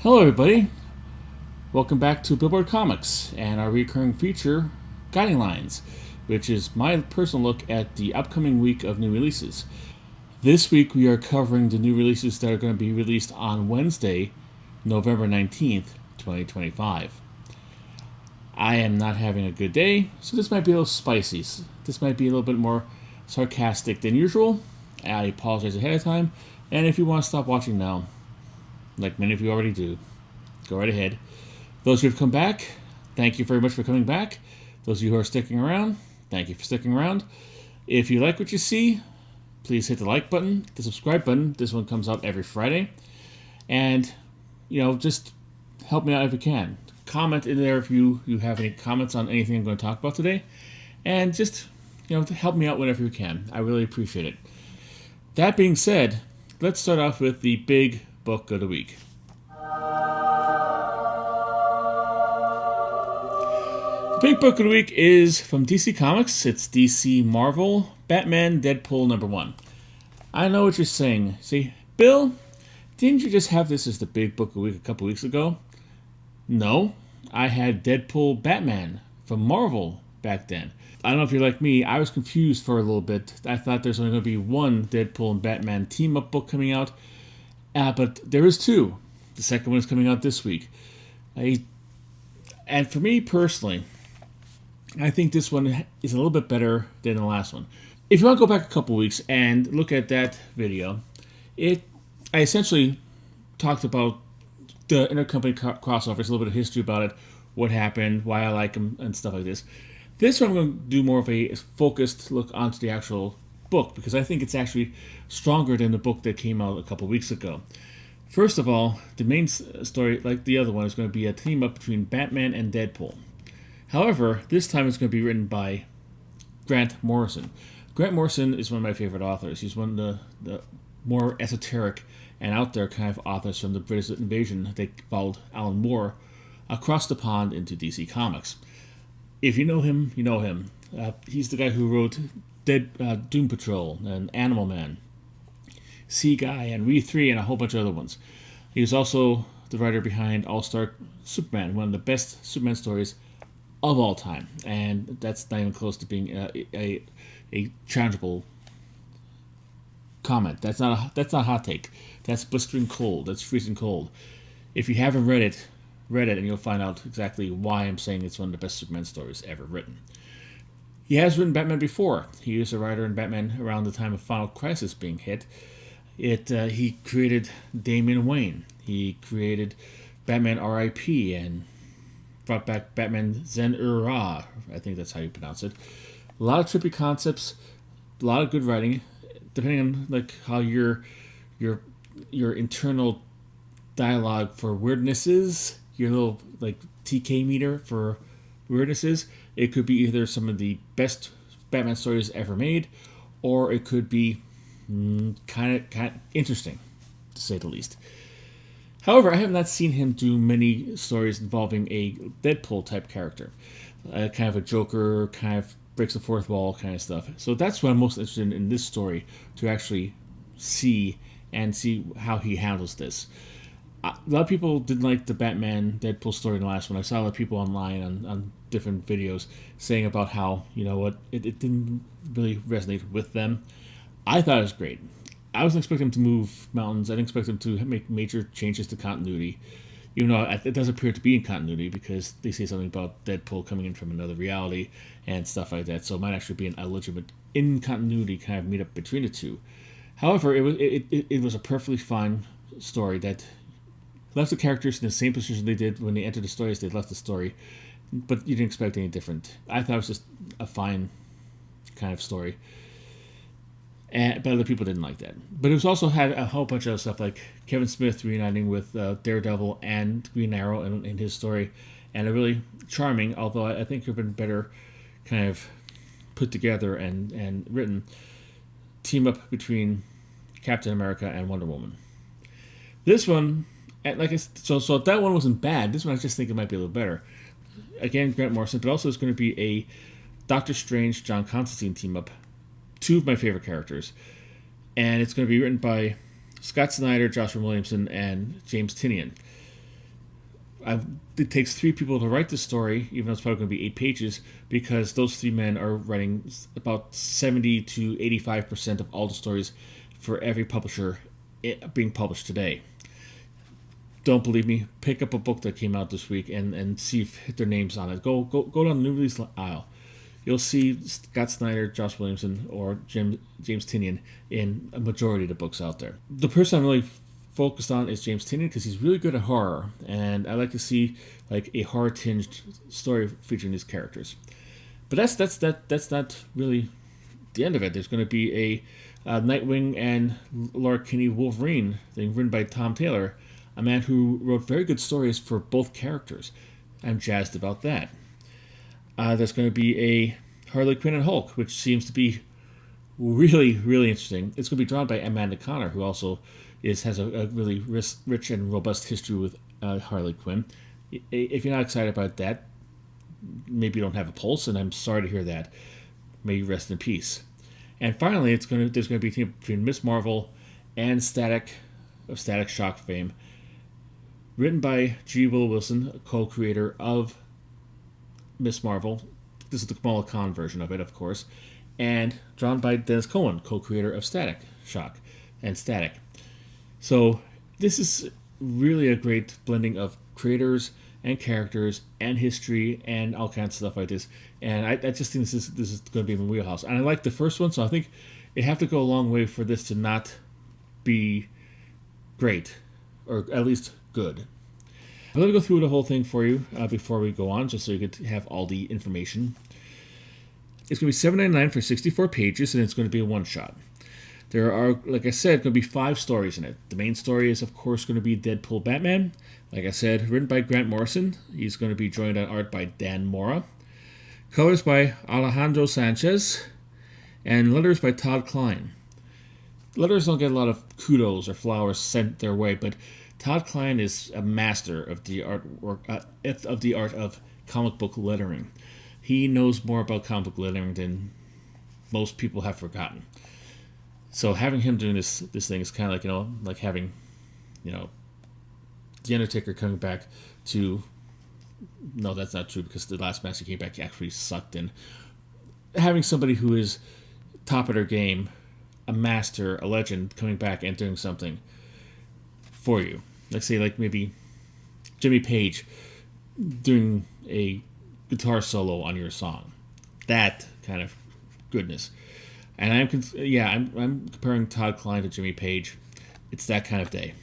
Hello, everybody. Welcome back to Billboard Comics and our recurring feature, Guiding Lines, which is my personal look at the upcoming week of new releases. This week, we are covering the new releases that are going to be released on Wednesday, November 19th, 2025. I am not having a good day, so this might be a little spicy. This might be a little bit more sarcastic than usual. I apologize ahead of time, and if you want to stop watching now, like many of you already do, go right ahead. Those who have come back, thank you very much for coming back. Those of you who are sticking around, thank you for sticking around. If you like what you see, please hit the like button, the subscribe button. This one comes out every Friday. And, just help me out if you can. Comment in there if you have any comments on anything I'm going to talk about today. And just, help me out whenever you can. I really appreciate it. That being said, let's start off with the big book of the week. The big book of the week is from DC Comics. It's DC Marvel Batman Deadpool #1. I know what you're saying. See, Bill, didn't you just have this as the big book of the week a couple weeks ago? No, I had Deadpool Batman from Marvel back then. I don't know if you're like me, I was confused for a little bit. I thought there's only going to be one Deadpool and Batman team-up book coming out. But there is two. The second one is coming out this week. And for me personally, I think this one is a little bit better than the last one. If you want to go back a couple weeks and look at that video, I essentially talked about the intercompany crossovers, a little bit of history about it, what happened, why I like them, and stuff like this. This one I'm going to do more of a focused look onto the actual book, because I think it's actually stronger than the book that came out a couple weeks ago. First of all, the main story, like the other one, is going to be a team up between Batman and Deadpool. However, this time it's going to be written by Grant Morrison. Grant Morrison is one of my favorite authors. He's one of the more esoteric and out there kind of authors from the British invasion that followed Alan Moore across the pond into DC Comics. If you know him, you know him. He's the guy who wrote Doom Patrol and Animal Man, Sea Guy, and We 3, and a whole bunch of other ones. He was also the writer behind All-Star Superman, one of the best Superman stories of all time, and that's not even close to being a challengeable comment. That's not a hot take. That's blistering cold. That's freezing cold. If you haven't read it, and you'll find out exactly why I'm saying it's one of the best Superman stories ever written. He has written Batman before. He was a writer in Batman around the time of Final Crisis being hit. He created Damian Wayne. He created Batman R.I.P. and brought back Batman Zen-Ura. I think that's how you pronounce it. A lot of trippy concepts, a lot of good writing, depending on like how your internal dialogue for weirdness is, your little like TK meter for weirdness is. It could be either some of the best Batman stories ever made, or it could be kind of interesting, to say the least. However, I have not seen him do many stories involving a Deadpool type character, kind of a Joker, kind of breaks the fourth wall kind of stuff. So that's what I'm most interested in this story, to actually see how he handles this. A lot of people didn't like the Batman Deadpool story in the last one. I saw a lot of people online on different videos saying about how, it didn't really resonate with them. I thought it was great. I wasn't expecting him to move mountains. I didn't expect him to make major changes to continuity. Even though it does appear to be in continuity, because they say something about Deadpool coming in from another reality and stuff like that. So it might actually be a legitimate in continuity kind of meetup between the two. However, it was a perfectly fine story that left the characters in the same position they did when they entered the story as they left the story, but you didn't expect any different. I thought it was just a fine kind of story. But other people didn't like that. But it was also had a whole bunch of other stuff, like Kevin Smith reuniting with Daredevil and Green Arrow in his story, and a really charming, although I think it would have been better kind of put together and written, team up between Captain America and Wonder Woman. This one, so that one wasn't bad. This one I just think it might be a little better. Again, Grant Morrison, but also it's going to be a Doctor Strange, John Constantine team up. Two of my favorite characters. And it's going to be written by Scott Snyder, Joshua Williamson, and James Tynion. it takes 3 people to write the story, even though it's probably going to be 8 pages, because those 3 men are writing about 70 to 85% of all the stories for every publisher being published today. Don't believe me? Pick up a book that came out this week and see if their names on it. Go down the new release aisle. You'll see Scott Snyder, Josh Williamson, or James Tynion in a majority of the books out there. The person I'm really focused on is James Tynion because he's really good at horror, and I like to see like a horror-tinged story featuring these characters. But that's not really the end of it. There's going to be a Nightwing and Laura Kinney Wolverine thing written by Tom Taylor, a man who wrote very good stories for both characters. I'm jazzed about that. There's going to be a Harley Quinn and Hulk, which seems to be really, really interesting. It's going to be drawn by Amanda Conner, who also has a really rich and robust history with Harley Quinn. If you're not excited about that, maybe you don't have a pulse, and I'm sorry to hear that. May you rest in peace. And finally, there's going to be a team between Miss Marvel and Static, of Static Shock fame, written by G. Willow Wilson, co-creator of Miss Marvel. This is the Kamala Khan version of it, of course. And drawn by Dennis Cohen, co-creator of Static Shock and Static. So this is really a great blending of creators and characters and history and all kinds of stuff like this. And I just think this is going to be in my wheelhouse. And I like the first one, so I think it have to go a long way for this to not be great, or at least good. I'm going to go through the whole thing for you before we go on, just so you could have all the information. It's going to be $7.99 for 64 pages, and it's going to be a one-shot. There are, like I said, going to be 5 stories in it. The main story is, of course, going to be Deadpool Batman. Like I said, written by Grant Morrison. He's going to be joined on art by Dan Mora. Colors by Alejandro Sanchez. And letters by Todd Klein. Letters don't get a lot of kudos or flowers sent their way, but Todd Klein is a master of the art of comic book lettering. He knows more about comic book lettering than most people have forgotten. So having him doing this thing is kind of like, like having, The Undertaker coming back to... No, that's not true, because the last match he came back actually sucked. And having somebody who is top of their game, a master, a legend, coming back and doing something for you. Let's say maybe Jimmy Page doing a guitar solo on your song. That kind of goodness. And I'm comparing Todd Klein to Jimmy Page. It's that kind of day.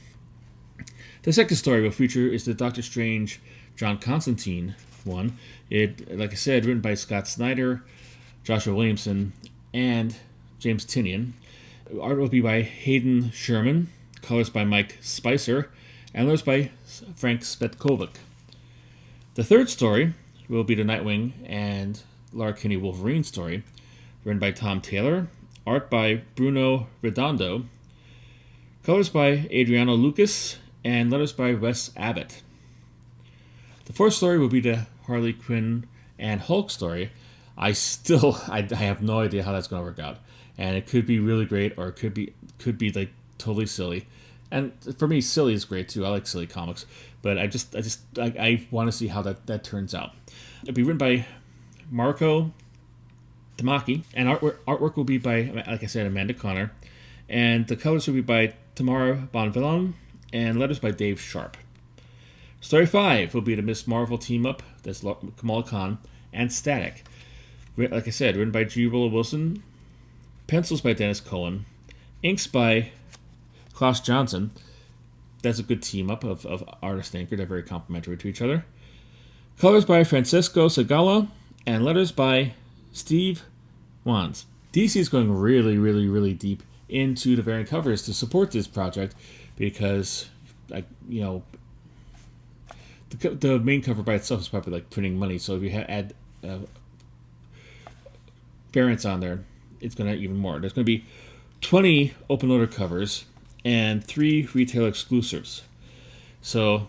The second story we'll feature is the Doctor Strange John Constantine one. It, like I said, written by Scott Snyder, Joshua Williamson, and James Tynion. Art will be by Hayden Sherman, colors by Mike Spicer, and letters by Frank Spetkovic. The third story will be the Nightwing and Laura Kinney Wolverine story, written by Tom Taylor, art by Bruno Redondo, colors by Adriano Lucas, and letters by Wes Abbott. The fourth story will be the Harley Quinn and Hulk story. I have no idea how that's going to work out, and it could be really great, or it could be like totally silly. And for me, silly is great too. I like silly comics, but I want to see how that turns out. It'll be written by Marco Tamaki, and artwork will be by, like I said, Amanda Conner, and the colors will be by Tamara Bonvillain, and letters by Dave Sharp. Story 5 will be the Miss Marvel team-up, that's Kamala Khan, and Static. Like I said, written by G. Willow Wilson, pencils by Dennis Cohen, inks by Klaus Johnson. That's a good team-up of artist and inker. They're very complementary to each other. Colors by Francesco Segala, and letters by Steve Wands. DC is going really, really, really deep into the variant covers to support this project because, the main cover by itself is probably like printing money. So if you add variants on there, it's going to even more. There's going to be 20 open order covers and 3 retail exclusives. So,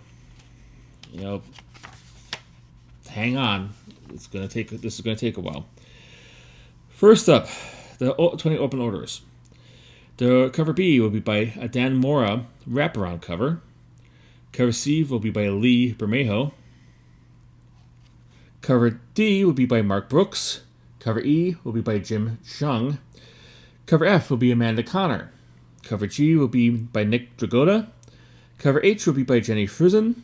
hang on. This is going to take a while. First up, the 20 open orders. The cover B will be by a Dan Mora wraparound cover. Cover C will be by Lee Bermejo. Cover D will be by Mark Brooks. Cover E will be by Jim Chung. Cover F will be Amanda Connor. Cover G will be by Nick Dragotta. Cover H will be by Jenny Friesen.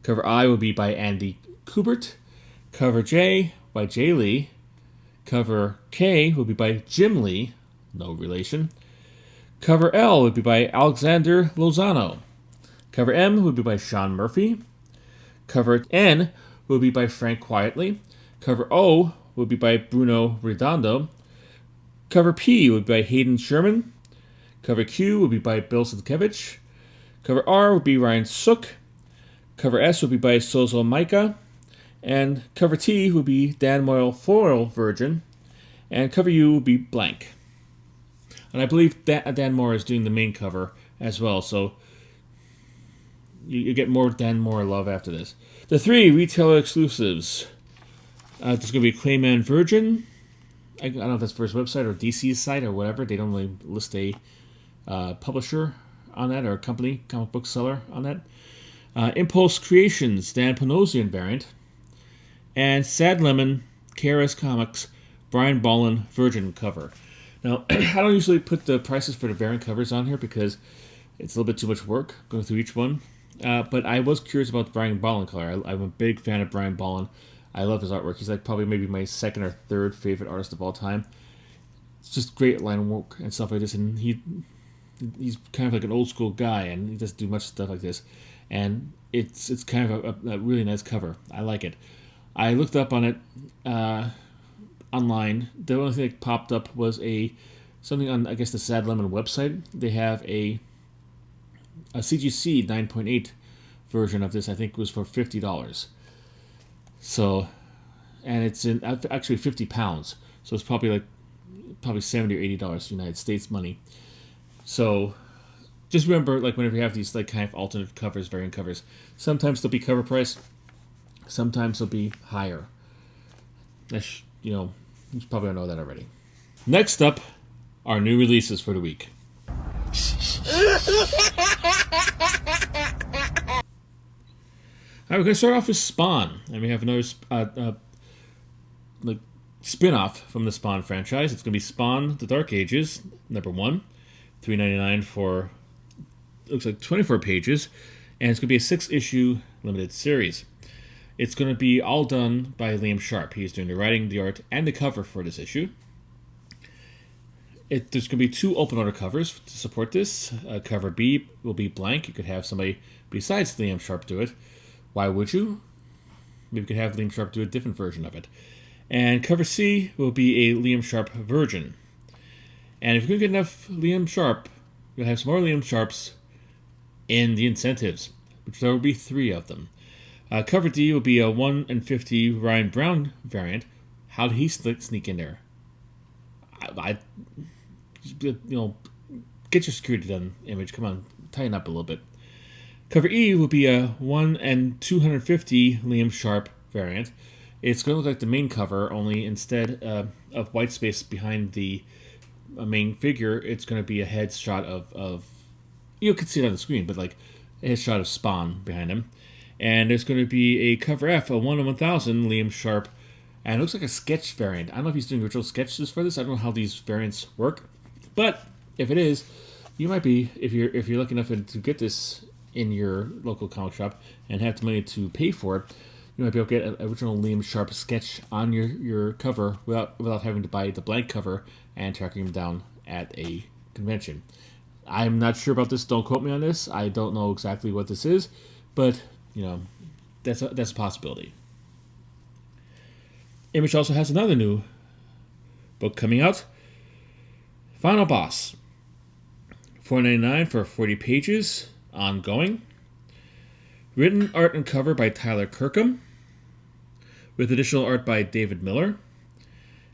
Cover I will be by Andy Kubert. Cover J by Jay Lee. Cover K will be by Jim Lee, no relation. Cover L would be by Alexander Lozano. Cover M would be by Sean Murphy. Cover N will be by Frank Quietly. Cover O will be by Bruno Redondo. Cover P will be by Hayden Sherman. Cover Q will be by Bill Sienkiewicz. Cover R will be Ryan Sook. Cover S will be by Sozo Micah. And cover T will be Dan Moyle Foil Virgin. And cover U will be blank. And I believe Dan Moore is doing the main cover as well, so you get more Dan Moore love after this. The 3 retailer exclusives. There's going to be Clayman Virgin. I don't know if that's for his website or DC's site or whatever. They don't really list a publisher on that or a company, comic book seller on that. Impulse Creations, Dan Panosian variant. And Sad Lemon, KRS Comics, Brian Bolland Virgin cover. Now, I don't usually put the prices for the variant covers on here because it's a little bit too much work going through each one. But I was curious about the Brian Bolland color. I'm a big fan of Brian Bolland. I love his artwork. He's like probably maybe my second or third favorite artist of all time. It's just great line work and stuff like this. And he's kind of like an old school guy, and he doesn't do much stuff like this. And it's kind of a really nice cover. I like it. I looked up on it online. The only thing that popped up was something on, I guess, the Sad Lemon website. They have a CGC 9.8 version of this. I think it was for $50. So, and it's in actually 50 pounds. So it's probably $70 or $80 United States money. So just remember, like, whenever you have these like kind of alternate covers, variant covers, sometimes they'll be cover price, sometimes they'll be higher. You probably don't know that already. Next up, our new releases for the week. Alright, we're going to start off with Spawn, and we have another spin-off from the Spawn franchise. It's going to be Spawn: The Dark Ages, number 1, $3.99 for, looks like 24 pages, and it's going to be a 6-issue limited series. It's going to be all done by Liam Sharp. He's doing the writing, the art, and the cover for this issue. There's going to be 2 open order covers to support this. Cover B will be blank. You could have somebody besides Liam Sharp do it. Why would you? Maybe you could have Liam Sharp do a different version of it. And cover C will be a Liam Sharp Virgin. And if you're going to get enough Liam Sharp, you'll have some more Liam Sharps in the incentives, which there will be 3 of them. Cover D will be a 1 in 50 Ryan Brown variant. How did he sneak in there? Get your security done, Image. Come on, tighten up a little bit. Cover E will be a 1 in 250 Liam Sharp variant. It's going to look like the main cover, only instead of white space behind the main figure, it's going to be a headshot of you can see it on the screen, but like a headshot of Spawn behind him. And there's going to be a cover F, a 1 in 1000 Liam Sharp, and it looks like a sketch variant. I don't know if he's doing original sketches for this. I don't know how these variants work, but if it is, you might be, if you're lucky enough to get this in your local comic shop and have the money to pay for it, you might be able to get an original Liam Sharp sketch on your cover without having to buy the blank cover and tracking them down at a convention. I'm not sure about this. Don't quote me on this. I don't know exactly what this is, but that's a possibility. Image also has another new book coming out. Final Boss. $4.99 for 40 pages. Ongoing. Written art and cover by Tyler Kirkham, with additional art by David Miller,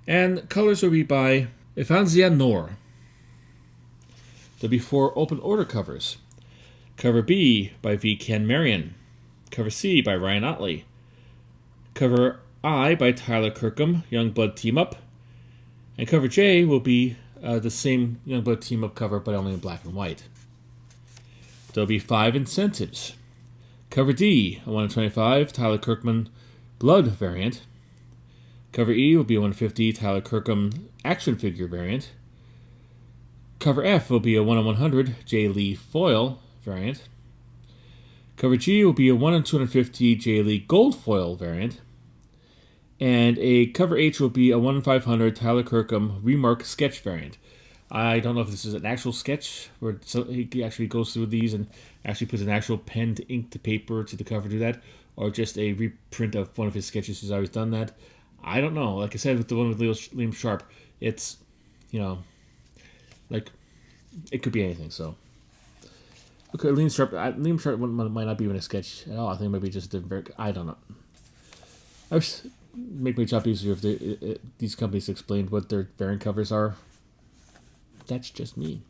and colors will be by Ifanzia Noor. There'll be 4 open order covers. Cover B by V. Ken Marion. Cover C by Ryan Otley. Cover I by Tyler Kirkham, Youngblood Team Up. And cover J will be the same Youngblood Team Up cover, but only in black and white. There'll be 5 incentives. Cover D, a 1 in 25 Tyler Kirkham Blood variant. Cover E will be a 150 Tyler Kirkham action figure variant. Cover F will be a 1 in 100 Jay Lee foil variant. Cover G will be a 1 in 250 Jay Lee gold foil variant. And a cover H will be a 1 in 500 Tyler Kirkham Remark sketch variant. I don't know if this is an actual sketch where he actually goes through these and actually puts an actual pen to ink to paper to the cover to do that, or just a reprint of one of his sketches. He's always done that. I don't know. Like I said, with the one with Liam Sharp, it's, like, it could be anything. So, okay, Liam Sharp might not be even a sketch at all. I think it might be just I don't know. I wish make my job easier if these companies explained what their variant covers are. That's just me.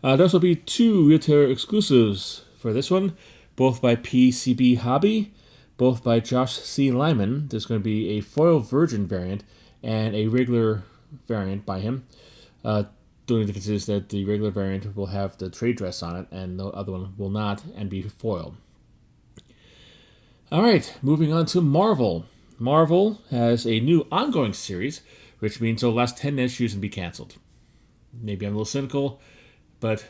There will be 2 retail exclusives for this one, both by PCB Hobby, both by Josh C. Lyman. There's going to be a foil virgin variant and a regular variant by him. The only difference is that the regular variant will have the trade dress on it, and the other one will not, and be foil. All right, moving on to Marvel. Marvel has a new ongoing series, which means it'll last 10 issues and be canceled. Maybe I'm a little cynical, but,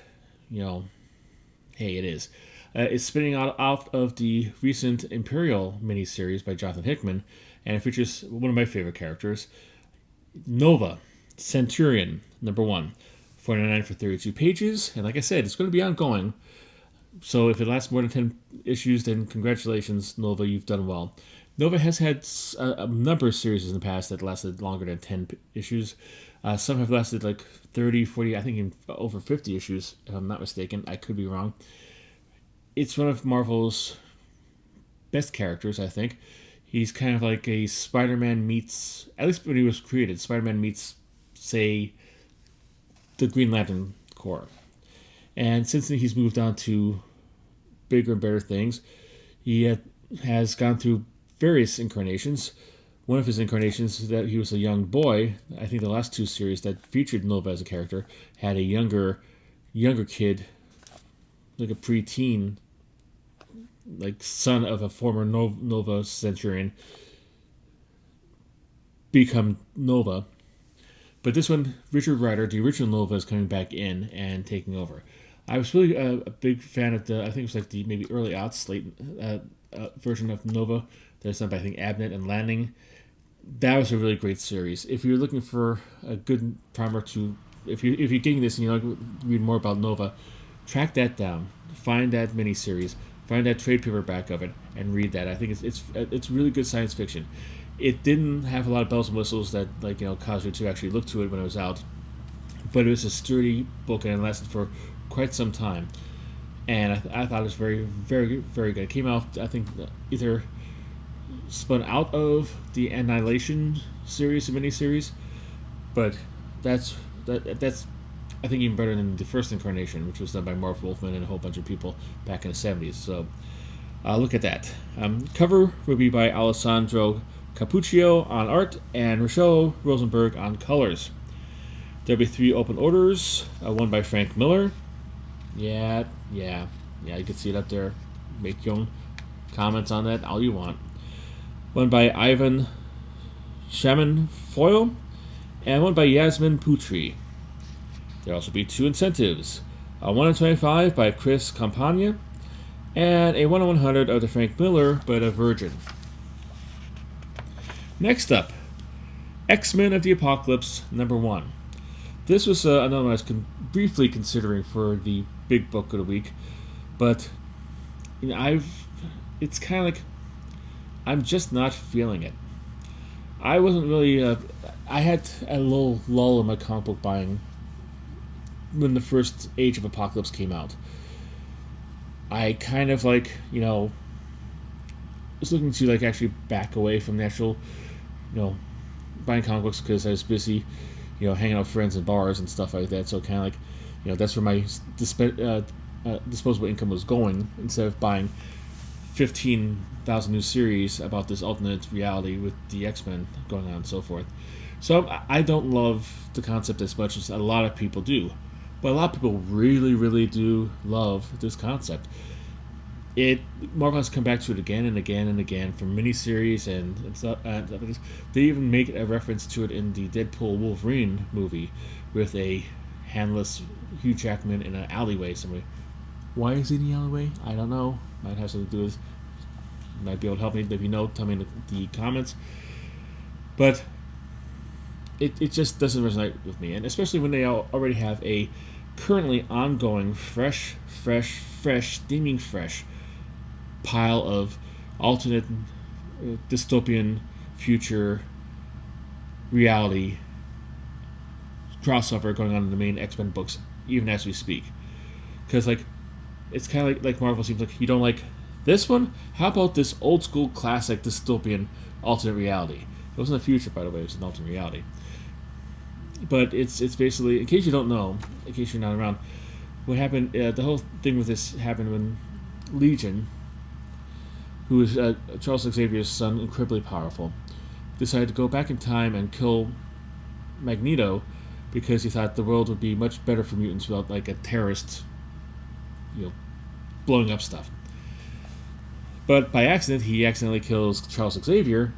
hey, it is. It's spinning out of the recent Imperial miniseries by Jonathan Hickman, and it features one of my favorite characters, Nova, Centurion, number 1. $49 for 32 pages, and like I said, it's going to be ongoing. So if it lasts more than 10 issues, then congratulations, Nova, you've done well. Nova has had a number of series in the past that lasted longer than 10 issues. Some have lasted like 30, 40, I think even over 50 issues, if I'm not mistaken. I could be wrong. It's one of Marvel's best characters, I think. He's kind of like a Spider-Man meets, at least when he was created, Spider-Man meets, say, the Green Lantern Corps. And since then, he's moved on to bigger and better things. He has gone through various incarnations. One of his incarnations is that he was a young boy. I think the last 2 series that featured Nova as a character had a younger kid, like a preteen, like son of a former Nova Centurion, become Nova. But this one, Richard Rider, the original Nova, is coming back in and taking over. I was really a big fan of I think it was like the maybe early aughts, late version of Nova that's done by, I think, Abnett and Lanning. That was a really great series. If you're looking for a good primer if you're getting this and you want to read more about Nova, track that down. Find that miniseries. Find that trade paperback of it and read that. I think it's really good science fiction. It didn't have a lot of bells and whistles that caused you to actually look to it when it was out, but it was a sturdy book and it lasted for quite some time. And I thought it was very, very, very good. It came out, I think, either spun out of the Annihilation series, the miniseries, but that's I think even better than the first incarnation, which was done by Marv Wolfman and a whole bunch of people back in the 70s. So look at that. Cover will be by Alessandro Capuccio on art and Rochelle Rosenberg on colors. There'll be 3 open orders. One by Frank Miller. Yeah, you can see it up there. Make your own comments on that, all you want. One by Ivan Shaman Foil, and one by Yasmin Putri. There'll also be 2 incentives. A 1 in 25 by Chris Campagna, and a 1 in 100 of the Frank Miller, but a virgin. Next up, X-Men of the Apocalypse, number 1. This was another one I was briefly considering for the big book of the week, but it's kind of like I'm just not feeling it. I wasn't really. I had a little lull in my comic book buying when the first Age of Apocalypse came out. I kind of was looking to actually back away from the actual, buying comic books because I was busy, hanging out with friends in bars and stuff like that. So kind of that's where my disposable income was going, instead of buying 15,000 new series about this alternate reality with the X-Men going on and so forth. So I don't love the concept as much as a lot of people do. But a lot of people really, really do love this concept. it Marvel has come back to it again and again and again for miniseries and stuff. They even make a reference to it in the Deadpool Wolverine movie with a handless Hugh Jackman in an alleyway somewhere. Why is he in the alleyway? I don't know. Might have something to do with. Might be able to help me. If you know, tell me in the comments. But it just doesn't resonate with me, and especially when they already have a currently ongoing, fresh, steaming fresh pile of alternate dystopian future reality crossover going on in the main X-Men books, even as we speak. Because it's kind of like Marvel seems like you don't like this one. How about this old school classic dystopian alternate reality? It wasn't a future, by the way. It was an alternate reality. But it's basically, in case you don't know, in case you're not around, what happened, the whole thing with this happened when Legion, who is Charles Xavier's son, incredibly powerful, decided to go back in time and kill Magneto because he thought the world would be much better for mutants without like a terrorist, blowing up stuff. But by accident, he accidentally kills Charles Xavier,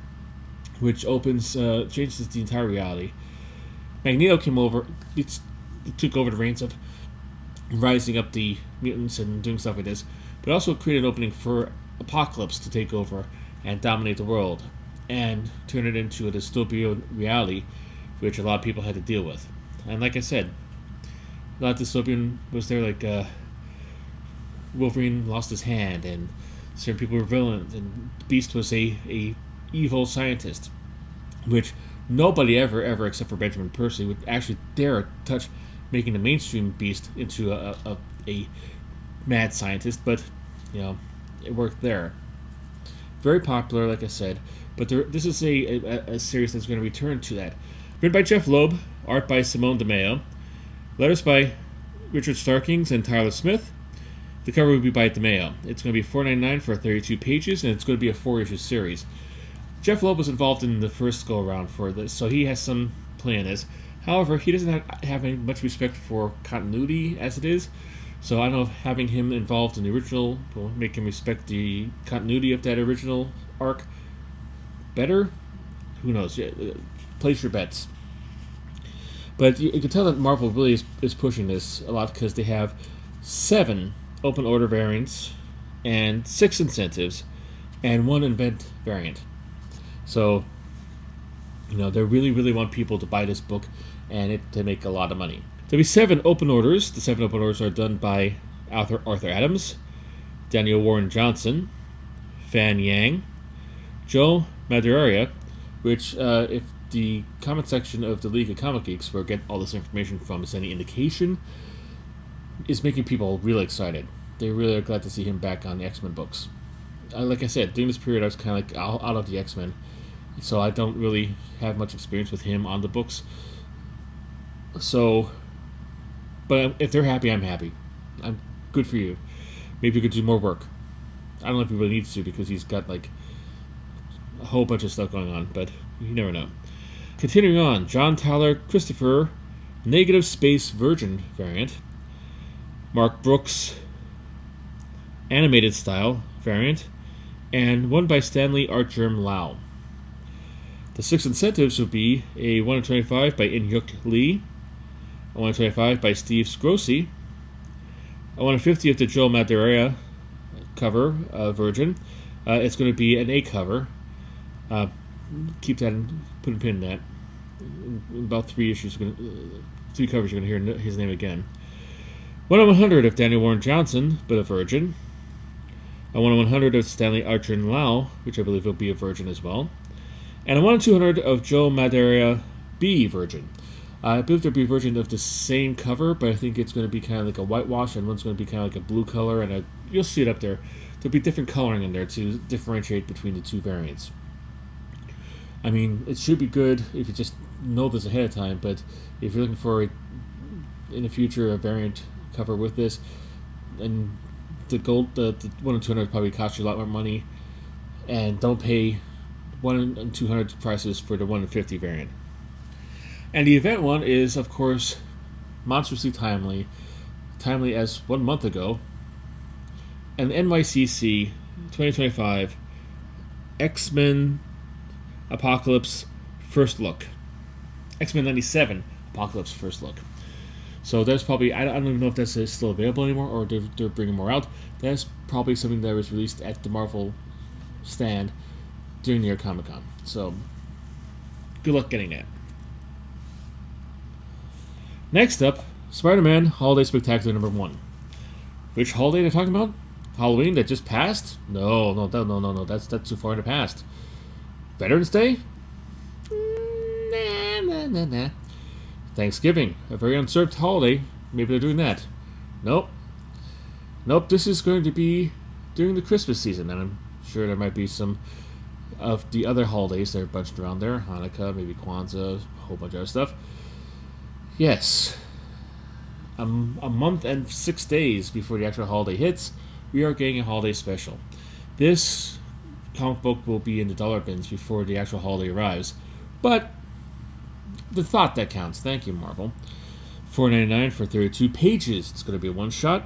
which changes the entire reality. Magneto came over, took over the reins of rising up the mutants and doing stuff like this, but also created an opening for Apocalypse to take over and dominate the world and turn it into a dystopian reality, which a lot of people had to deal with. And like I said, a lot of dystopian was there, like Wolverine lost his hand, and certain people were villains, and Beast was a evil scientist, which nobody ever, except for Benjamin Percy, would actually dare touch making the mainstream Beast into a mad scientist, but, it worked there. Very popular, like I said, but this is a series that's going to return to that. Written by Jeff Loeb, art by Simone DeMeo, letters by Richard Starkings and Tyler Smith. The cover will be by DeMeo. It's going to be $4.99 for 32 pages, and it's going to be a 4-issue series. Jeff Loeb was involved in the first go-around for this, so he has some play in this. However, he doesn't have any much respect for continuity as it is, so I don't know if having him involved in the original will make him respect the continuity of that original arc better. Who knows? Place your bets. But you can tell that Marvel really is pushing this a lot because they have 7 open order variants and 6 incentives and 1 event variant. So, they really want people to buy this book and it to make a lot of money. There'll be 7 open orders. The 7 open orders are done by Arthur Adams, Daniel Warren Johnson, Fan Yang, Joe Madureira, which, if the comment section of the League of Comic Geeks, where I get all this information from, is any indication, is making people really excited. They really are glad to see him back on the X-Men books. Like I said, during this period, I was kind of out of the X-Men, so I don't really have much experience with him on the books. So, but if they're happy, I'm happy. I'm good for you. Maybe you could do more work. I don't know if he really needs to because he's got a whole bunch of stuff going on, but you never know. Continuing on, John Tyler Christopher, Negative Space Virgin variant. Mark Brooks, animated style variant, and one by Stanley Artgerm Lau. The 6 incentives will be a 1 in 25 by In-Hyuk Lee, a 1 in 25 by Steve Scrossi, a 1 in 50 of the Joe Madureira cover, Virgin. It's going to be an A cover. Keep that and put a pin in that. In about 3 issues, 3 covers, you're going to hear his name again. 1 in 100 of Daniel Warren Johnson, but a Virgin. A 1 in 100 of Stanley Artgerm Lau, which I believe will be a Virgin as well. And a 1 in 200 of Joe Madureira B Virgin. I believe there'll be a version of the same cover, but I think it's going to be kind of like a whitewash, and one's going to be kind of like a blue color, and you'll see it up there. There'll be different coloring in there to differentiate between the 2 variants. I mean, it should be good if you just know this ahead of time, but if you're looking for, in the future, a variant cover with this, and the 1 in 200 probably cost you a lot more money, and don't pay 1 in 200 prices for the 1 in 50 variant. And the event one is, of course, monstrously timely as 1 month ago, and NYCC 2025 X-Men Apocalypse First Look. X-Men 97 Apocalypse First Look. So that's probably, I don't even know if that's still available anymore or they're bringing more out. That's probably something that was released at the Marvel stand during New York Comic Con. So good luck getting that. Next up, Spider-Man Holiday Spectacular #1. Which holiday are they talking about? Halloween that just passed? No. That's too far in the past. Veterans Day? Nah. Thanksgiving, a very unserved holiday. Maybe they're doing that. Nope. This is going to be during the Christmas season, and I'm sure there might be some of the other holidays that are bunched around there. Hanukkah, maybe Kwanzaa, a whole bunch of other stuff. Yes. A month and 6 days before the actual holiday hits, we are getting a holiday special. This comic book will be in the dollar bins before the actual holiday arrives, but the thought that counts. Thank you, Marvel. $4.99 for 32 pages. It's going to be a one-shot.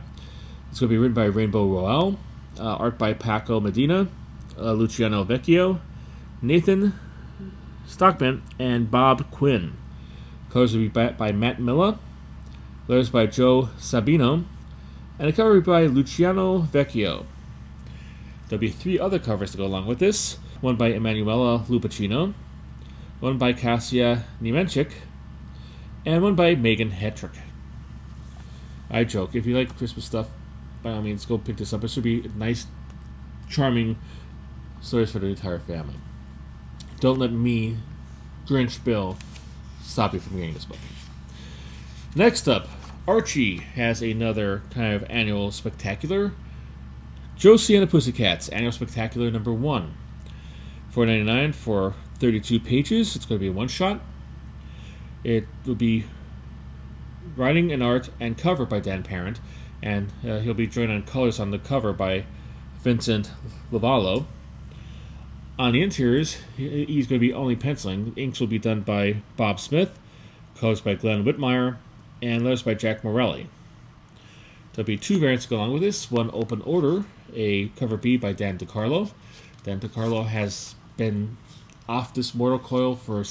It's going to be written by Rainbow Rowell, art by Paco Medina, Luciano Vecchio, Nathan Stockman, and Bob Quinn. Colors will be by Matt Milla, letters by Joe Sabino, and a cover by Luciano Vecchio. There'll be 3 other covers to go along with this. One by Emanuela Lupacino, one by Kasia Niemenchik, and one by Megan Hetrick. I joke. If you like Christmas stuff, by all means, go pick this up. It should be nice, charming stories for the entire family. Don't let me, Grinch Bill, stop you from getting this book. Next up, Archie has another kind of annual spectacular. Josie and the Pussycats, annual spectacular #1. $4.99 for 32 pages. It's going to be a one-shot. It will be writing and art and cover by Dan Parent, and he'll be joined on colors on the cover by Vincent Lavallo. On the interiors, he's going to be only penciling. Inks will be done by Bob Smith, colors by Glenn Whitmire, and letters by Jack Morelli. There'll be 2 variants to go along with this. One open order, a cover B by Dan DiCarlo. Dan DiCarlo has been off this mortal coil for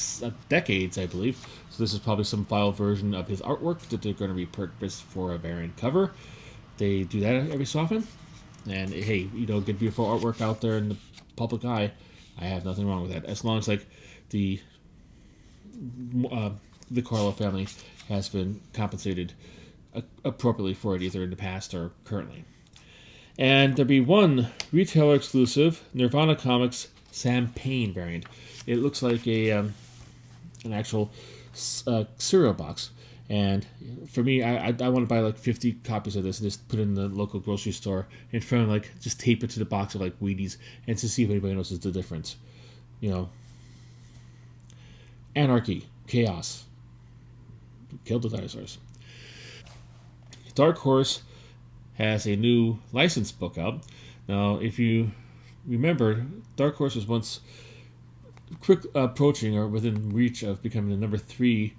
decades, I believe. So this is probably some file version of his artwork that they're going to repurpose for a variant cover. They do that every so often. And hey, get beautiful artwork out there in the public eye. I have nothing wrong with that. As long as the Carlo family has been compensated appropriately for it, either in the past or currently. And there'll be one retailer exclusive Nirvana Comics Sam Payne variant. It looks like an actual cereal box. And for me, I want to buy 50 copies of this and just put it in the local grocery store in front of just tape it to the box of Wheaties and to see if anybody notices the difference. Anarchy, chaos, kill the dinosaurs. Dark Horse has a new licensed book out. Now, if you remember, Dark Horse was once quick approaching or within reach of becoming the #3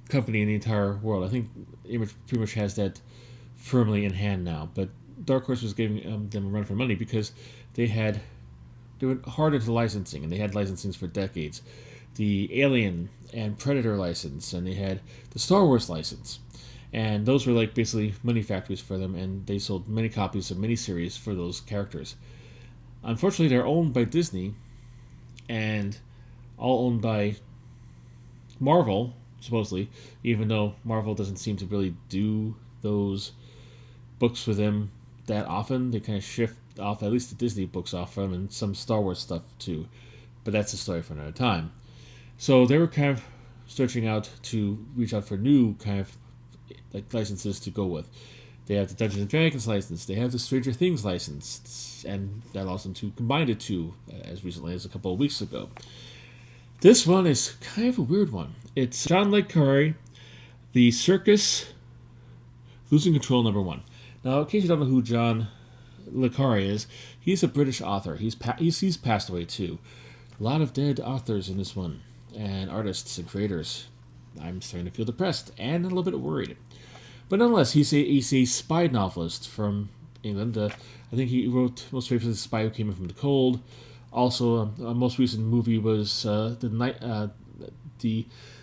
company in the entire world. I think Image pretty much has that firmly in hand now. But Dark Horse was giving them a run for money because they went hard into licensing, and they had licensings for decades. The Alien and Predator license, and they had the Star Wars license. And those were basically money factories for them, and they sold many copies of miniseries for those characters. Unfortunately, they're owned by Disney, and all owned by Marvel, supposedly, even though Marvel doesn't seem to really do those books for them that often. They kind of shift off, at least the Disney books off from, and some Star Wars stuff too. But that's a story for another time. So they were kind of searching out to reach out for new kind of licenses to go with. They have the Dungeons and Dragons license. They have the Stranger Things license, and that allows them to combine the two as recently as a couple of weeks ago. This one is kind of a weird one. It's John Le Carre, The Circus Losing Control #1. Now, in case you don't know who John Le Carre is, he's a British author. He's passed away too. A lot of dead authors in this one, and artists and creators. I'm starting to feel depressed and a little bit worried. But nonetheless, he's a spy novelist from England. I think he wrote most famously The Spy Who Came In From the Cold. Also, a most recent movie was the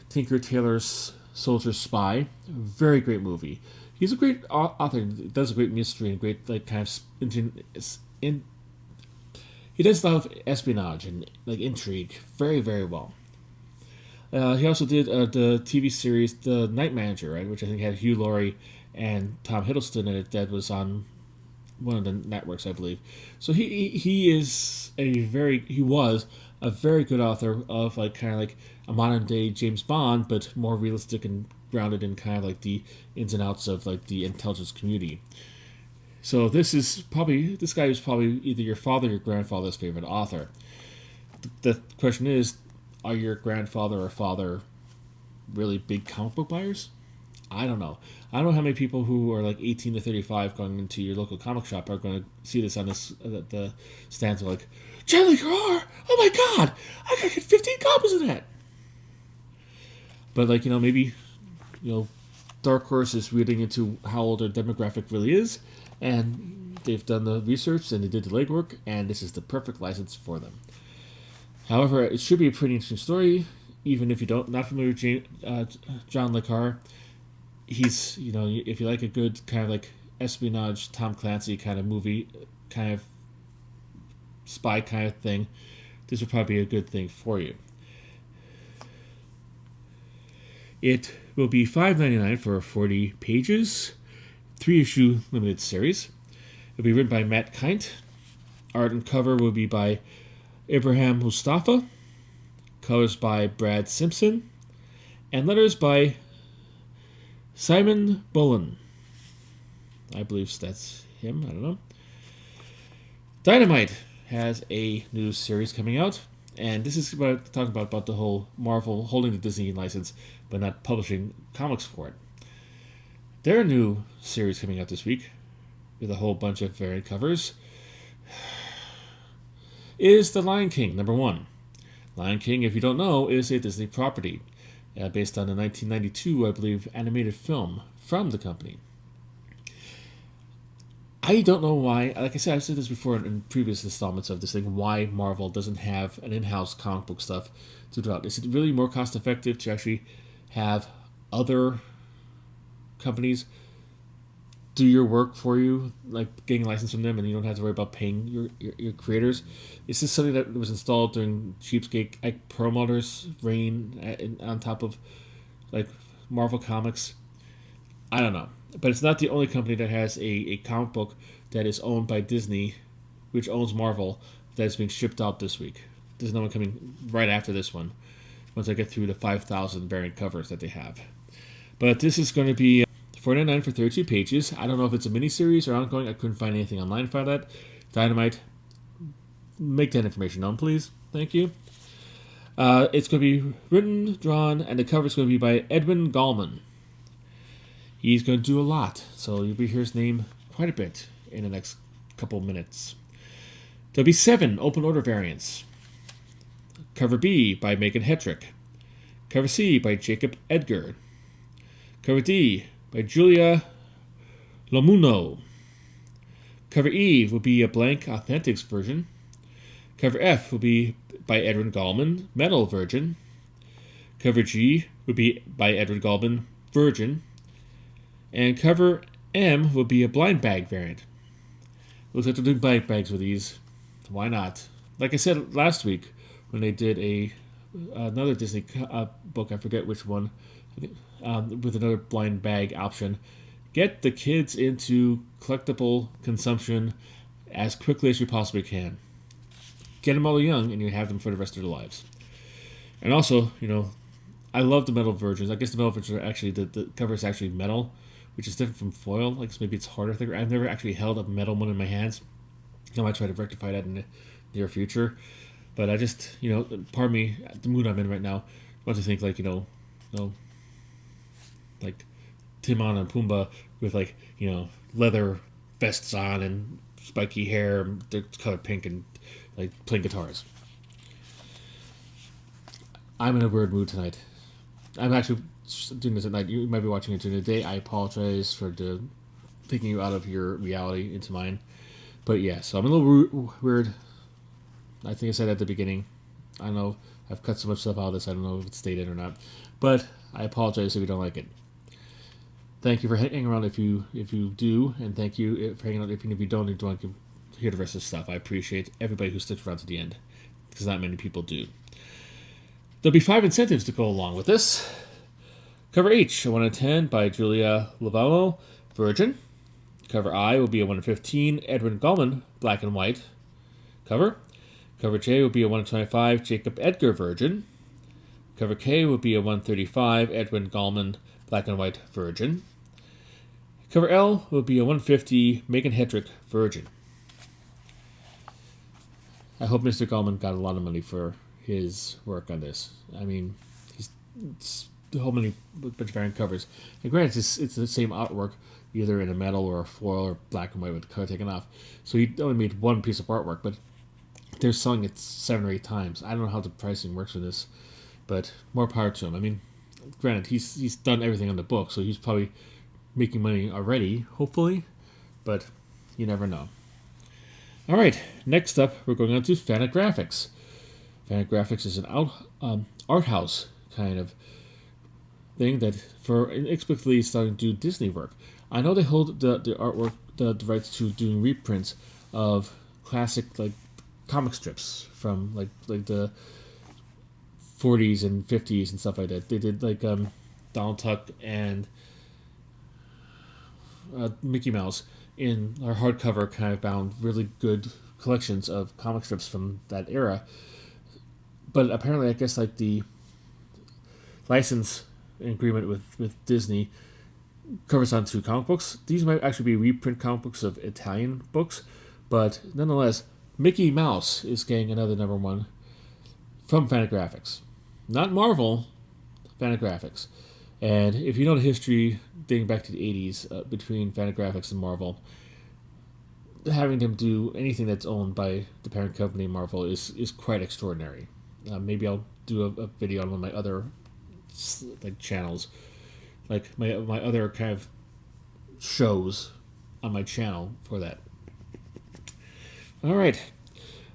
Tinker Tailor's Soldier Spy. Very great movie. He's a great author. He does a great mystery and great like kind of he does a lot of espionage and like intrigue very very well. He also did the TV series The Night Manager, right, which I think had Hugh Laurie and Tom Hiddleston in it. That was on one of the networks, I believe. So he was a very good author of like kind of like a modern day James Bond, but more realistic and grounded in kind of like the ins and outs of like the intelligence community. So this guy is probably either your father or your grandfather's favorite author. The question is, are your grandfather or father really big comic book buyers? I don't know. I don't know how many people who are like 18 to 35 going into your local comic shop are going to see this on this the stands are like, Charlie Carr! Oh my god! I gotta get 15 copies of that! But like, maybe, Dark Horse is reading into how old their demographic really is, and they've done the research and they did the legwork, and this is the perfect license for them. However, it should be a pretty interesting story, even if you not familiar with John Le Carre. He's, if you like a good kind of like espionage Tom Clancy kind of movie, kind of spy kind of thing, this would probably be a good thing for you. It will be $5.99 for 40 pages, 3-issue limited series. It'll be written by Matt Kindt. Art and cover will be by Ibrahim Mustafa. Colors by Brad Simpson. And letters by Simon Bullen. I believe that's him. I don't know. Dynamite has a new series coming out. And this is what I'm talking about the whole Marvel holding the Disney license but not publishing comics for it. Their new series coming out this week with a whole bunch of variant covers is The Lion King, #1. Lion King, if you don't know, is a Disney property based on the 1992, I believe, animated film from the company. I don't know why, like I said, I've said this before in previous installments of this thing, why Marvel doesn't have an in-house comic book stuff to develop. Is it really more cost effective to actually have other companies do your work for you, like getting a license from them, and you don't have to worry about paying your creators? Is this something that was installed during cheapskate like Perlmutter's reign on top of like Marvel Comics? I don't know. But it's not the only company that has a comic book that is owned by Disney, which owns Marvel, that is being shipped out this week. There's another one coming right after this one, once I get through the 5,000 variant covers that they have. But this is going to be $4.99 for 32 pages. I don't know if it's a miniseries or ongoing. I couldn't find anything online for that. Dynamite, make that information known, please. Thank you. It's going to be written, drawn, and the cover is going to be by Edwin Gallman. He's going to do a lot, so you'll be hear his name quite a bit in the next couple minutes. There'll be 7 open order variants. Cover B by Megan Hetrick. Cover C by Jacob Edgar. Cover D by Julia Lomuno. Cover E will be a blank Authentics version. Cover F will be by Edwin Gallman, Metal Virgin. Cover G will be by Edwin Gallman, Virgin. And cover M will be a blind bag variant. Looks like they're doing blind bags with these. Why not? Like I said last week, when they did another Disney book, I forget which one, with another blind bag option, get the kids into collectible consumption as quickly as you possibly can. Get them all young, and you have them for the rest of their lives. And also, I love the metal versions. I guess the metal versions are actually, the cover is actually metal, which is different from foil. Like, maybe it's harder. I've never actually held a metal one in my hands. I might try to rectify that in the near future. But I just, pardon me, the mood I'm in right now, I want to think like, like Timon and Pumbaa with like, leather vests on and spiky hair, they're colored pink and like playing guitars. I'm in a weird mood tonight. I'm actually doing this at night. You might be watching it during the day. I apologize for the taking you out of your reality into mine. But yeah, so I'm a little weird. I think I said at the beginning. I don't know. I've cut so much stuff out of this. I don't know if it's stated or not. But I apologize if you don't like it. Thank you for hanging around if you do, and thank you for hanging out if you don't want to hear the rest of the stuff. I appreciate everybody who sticks around to the end, because not many people do. There'll be 5 incentives to go along with this. Cover H, a 1 in 10 by Julia Lavallo, Virgin. Cover I will be a 1 in 15, Edwin Gallman, Black and White. Cover J will be a 1 in 25, Jacob Edgar, Virgin. Cover K will be a 1 in 35, Edwin Gallman, Black and White, Virgin. Cover L will be a 1 in 50, Megan Hedrick, Virgin. I hope Mr. Gallman got a lot of money for his work on this. I mean, he's so many bunch of variant covers. And granted, it's the same artwork, either in a metal or a foil or black and white with the color taken off. So he only made one piece of artwork, but they're selling it 7 or 8 times. I don't know how the pricing works for this, but more power to him. I mean, granted, he's done everything on the book, so he's probably making money already, hopefully, but you never know. All right, next up, we're going on to Fantagraphics. Fantagraphics is an art house kind of thing that for inexplicably starting to do Disney work. I know they hold the artwork, the rights to doing reprints of classic like comic strips from like the 40s and 50s and stuff like that. They did like Donald Duck and Mickey Mouse in our hardcover kind of bound really good collections of comic strips from that era. But apparently, I guess like the license agreement with Disney covers on 2 comic books. These might actually be reprint comic books of Italian books, but nonetheless, Mickey Mouse is getting another #1 from Fantagraphics. Not Marvel, Fantagraphics. And if you know the history dating back to the 80s between Fantagraphics and Marvel, having them do anything that's owned by the parent company Marvel is quite extraordinary. Maybe I'll do a video on one of my other like channels, like my other kind of shows on my channel for that. All right,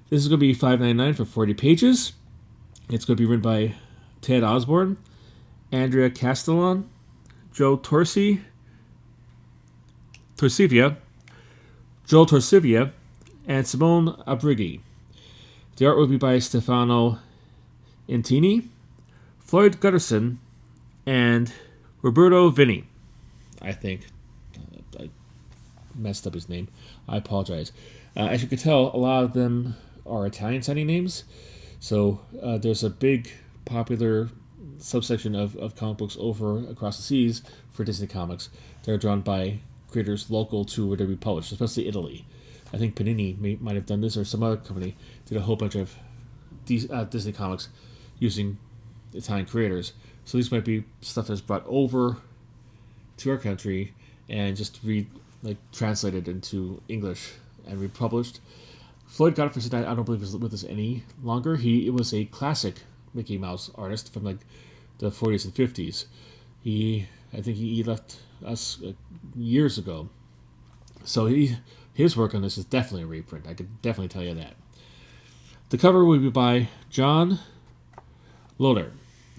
this is going to be $5.99 for 40 pages. It's going to be written by Ted Osborne, Andrea Castellan, Joe Torsivia, Joel Torsivia, and Simone Abrighi. The art will be by Stefano Intini, Floyd Gutterson, and Roberto Vinni. I think I messed up his name. I apologize. As you can tell, a lot of them are Italian-sounding names. So there's a big, popular subsection of comic books over across the seas for Disney Comics. They're drawn by creators local to where they be published, especially Italy. I think Panini might have done this, or some other company did a whole bunch of Disney Comics using Italian creators. So these might be stuff that's brought over to our country and just translated into English and republished. Floyd Godfrey, I don't believe is with us any longer. He was a classic Mickey Mouse artist from like the 40s and 50s. I think he left us years ago. So his work on this is definitely a reprint. I could definitely tell you that. The cover will be by John Loder.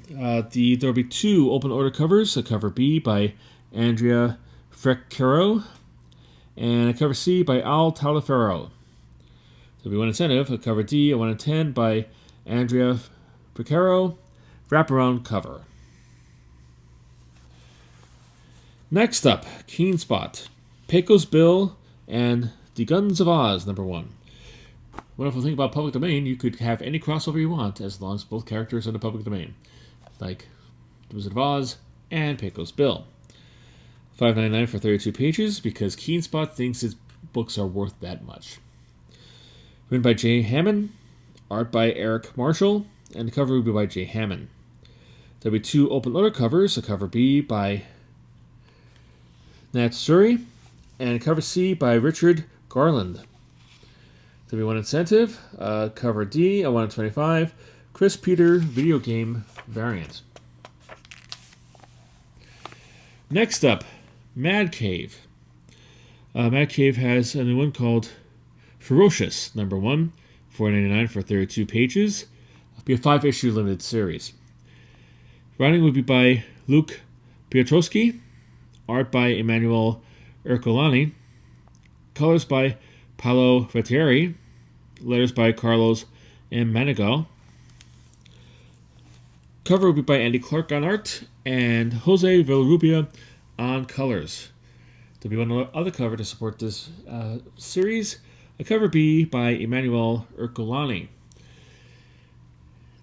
There will be 2 open order covers. A cover B by Andrea Freccaro and a cover C by Al Taliaferro. There'll be 1 incentive. A cover D, a 1 in 10 by Andrea Freccaro. Wraparound cover. Next up, Keen Spot, Pecos Bill, and The Guns of Oz, #1. Wonderful thing about public domain, you could have any crossover you want as long as both characters are in the public domain, like The Wizard of Oz and Pecos Bill. $5.99 for 32 pages because Keen Spot thinks his books are worth that much. Written by Jay Hammond, art by Eric Marshall, and the cover will be by Jay Hammond. There'll be 2 open order covers, a cover B by Nat Suri, and cover C by Richard Garland. There'll be 1 incentive, cover D, a 1 in 25, Chris Peter video game variant. Next up, Mad Cave. Matt Cave has a new one called Ferocious, number 1, $4.99 for 32 pages. It'll be a 5-issue limited series. Writing would be by Luke Piotrowski, art by Emmanuel Ercolani, colors by Paolo Vettieri, letters by Carlos M. Manigal. Cover would be by Andy Clark on art and Jose Villarrubia on colors. There'll be one other cover to support this series. A cover B by Emmanuel Ercolani.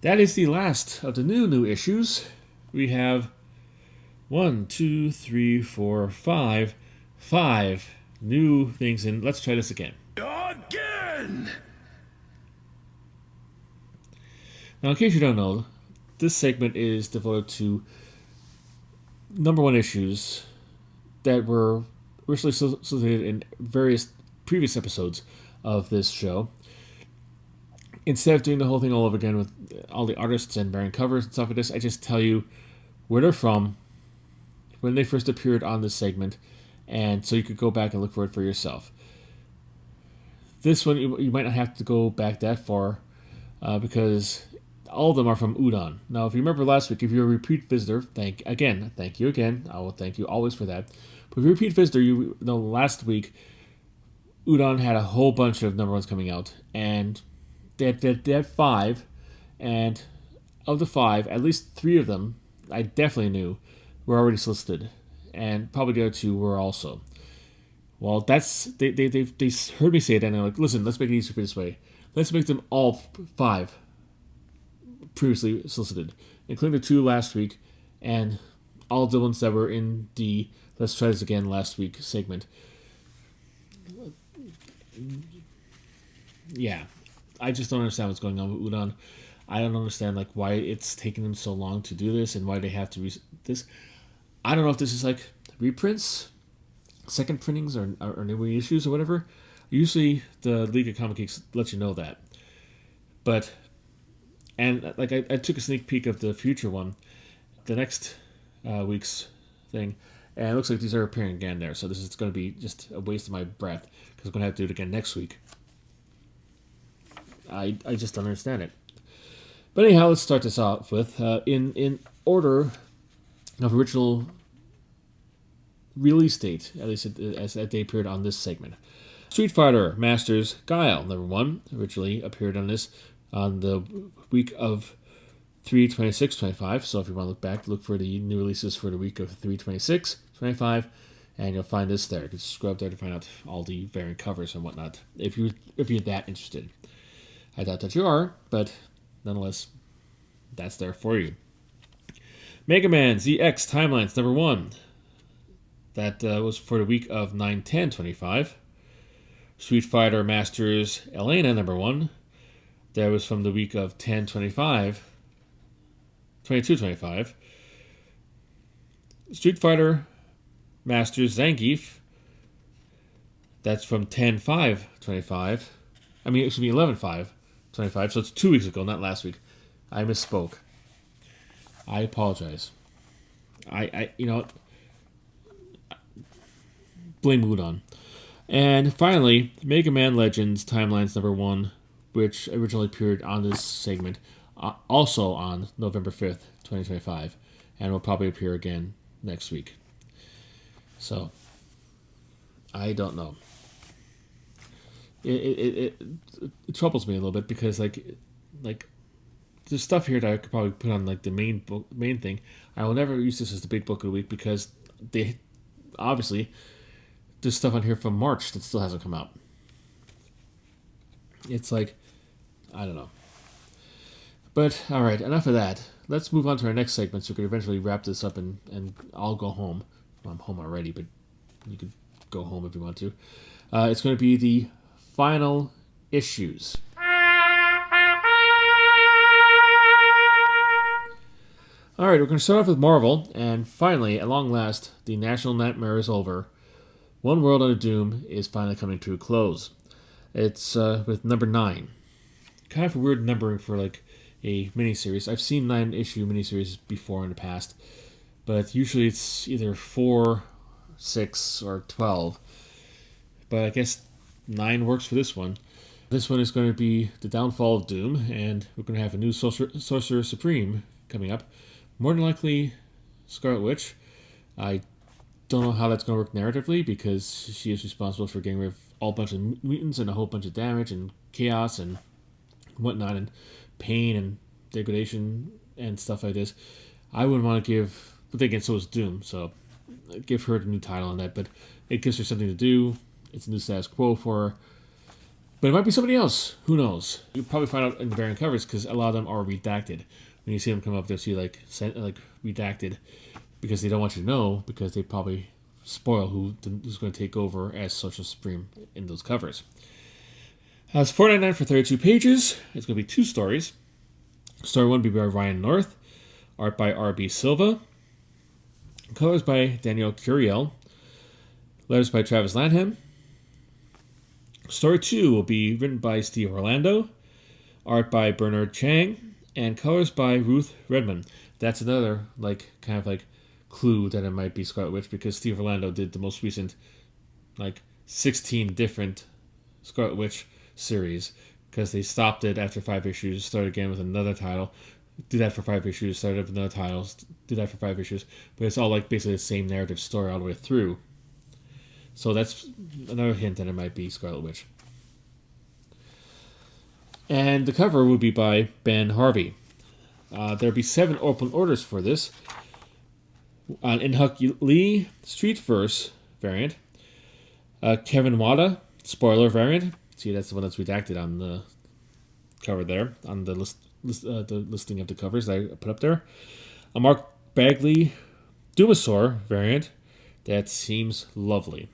That is the last of the new issues. We have 1, 2, 3, 4, 5 new things in. Let's try this again. Again! Now, in case you don't know, this segment is devoted to number 1 issues that were originally solicited in various previous episodes of this show. Instead of doing the whole thing all over again with all the artists and variant covers and stuff like this, I just tell you where they're from, when they first appeared on this segment, and so you could go back and look for it for yourself. This one, you might not have to go back that far, because all of them are from Udon. Now, if you remember last week, if you're a repeat visitor, thank you again. I will thank you always for that. But if you're a repeat visitor, you know last week, Udon had a whole bunch of number 1s coming out, and they had 5, and of the 5, at least 3 of them, I definitely knew, were already solicited, and probably the other 2 were also. Well, they heard me say that, and they're like, listen, let's make it easier for this way. Let's make them all 5 previously solicited, including the 2 last week, and all the ones that were in the Let's Try This Again last week segment. Yeah, I just don't understand what's going on with Udon. I don't understand like why it's taking them so long to do this and why they have to this. I don't know if this is like reprints, second printings, or new issues or whatever. Usually the League of Comic Geeks lets you know that. But, and like I took a sneak peek of the future one, the next week's thing, and it looks like these are appearing again there. So this is going to be just a waste of my breath because I'm going to have to do it again next week. I just don't understand it. But anyhow, let's start this off with, in order of original release date, at least as they appeared on this segment. Street Fighter Masters Guile, number 1, originally appeared on this on the week of 3/26/25. So if you want to look back, look for the new releases for the week of 3/26/25, and you'll find this there. You can scroll up there to find out all the variant covers and whatnot, if you're that interested. I doubt that you are, but nonetheless, that's there for you. Mega Man ZX Timelines, number 1. That was for the week of 9/10/25. Street Fighter Masters Elena, number 1. That was from the week of 22/25. Street Fighter Masters Zangief. That's from 10/5/25. I mean, it should be 11/5/25. So it's 2 weeks ago, not last week. I misspoke. I apologize. I blame Udon. And finally, Mega Man Legends Timelines number 1, which originally appeared on this segment, also on November 5th, 2025, and will probably appear again next week. So, I don't know. It troubles me a little bit because like there's stuff here that I could probably put on like the main thing. I will never use this as the big book of the week because they obviously there's stuff on here from March that still hasn't come out. It's like, I don't know. But all right, enough of that. Let's move on to our next segment so we can eventually wrap this up and I'll go home. Well, I'm home already, but you could go home if you want to. It's going to be the final issues. All right, we're going to start off with Marvel, and finally, at long last, the National Nightmare is over. One World Under Doom is finally coming to a close. It's with number 9. Kind of a weird numbering for like a miniseries. I've seen 9-issue miniseries before in the past, but usually it's either 4, 6, or 12. but I guess 9 works for this one. This one is going to be the downfall of Doom, and we're going to have a new Sorcerer Supreme coming up. More than likely, Scarlet Witch. I don't know how that's going to work narratively, because she is responsible for getting rid of all bunch of mutants and a whole bunch of damage and chaos and whatnot, and pain and degradation and stuff like this. I wouldn't want to give, but then again, so is Doom, so give her the new title on that, but it gives her something to do. It's a new status quo for her. But it might be somebody else. Who knows? You'll probably find out in the variant covers, because a lot of them are redacted. When you see them come up, they'll see like redacted, because they don't want you to know, because they probably spoil who's going to take over as Sorcerer Supreme in those covers. It's $4.99 for 32 pages. It's going to be 2 stories. Story 1 will be by Ryan North, art by R.B. Silva, colors by Daniel Curiel, letters by Travis Lanham. Story 2 will be written by Steve Orlando, art by Bernard Chang, and colors by Ruth Redmond. That's another kind of clue that it might be Scarlet Witch, because Steve Orlando did the most recent 16 different Scarlet Witch series, because they stopped it after 5 issues, started again with another title, do that for 5 issues, started up with another title, do that for 5 issues, but it's all basically the same narrative story all the way through. So that's another hint that it might be Scarlet Witch. And the cover would be by Ben Harvey. There'll be 7 open orders for this. In-Huck Lee Streetverse variant. Kevin Wada spoiler variant. See, that's the one that's redacted on the cover there, on the the listing of the covers that I put up there. A Mark Bagley Dumasaur variant. That seems lovely.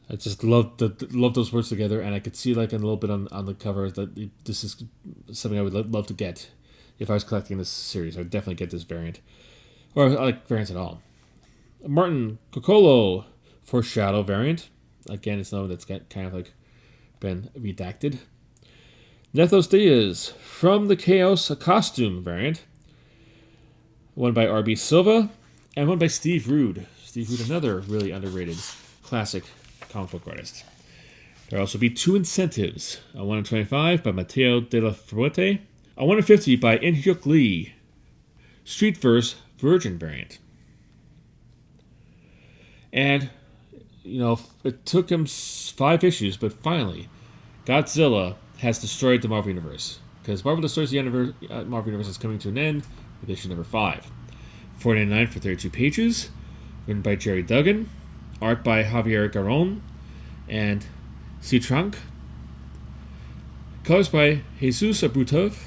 I just love those words together, and I could see a little bit on the cover that this is something I would love to get if I was collecting this series. I'd definitely get this variant, or I like variants at all. Martin Coccolo Foreshadow variant. Again, it's another that's kind of been redacted. Nethos Diaz From the Chaos, a costume variant. One by R.B. Silva, and one by Steve Rude. Steve Rude, another really underrated classic comic book artist. There will also be 2 incentives. A 125 by Matteo De La Fuente. A 150 by In-Hyuk Lee. Streetverse Virgin variant. And, it took him 5 issues, but finally, Godzilla has destroyed the Marvel Universe. Because Marvel Destroys the Marvel Universe is coming to an end with issue number 5. $4.99 for 32 pages. Written by Jerry Duggan. Art by Javier Garon and Citrank. Colors by Jesus Abutov.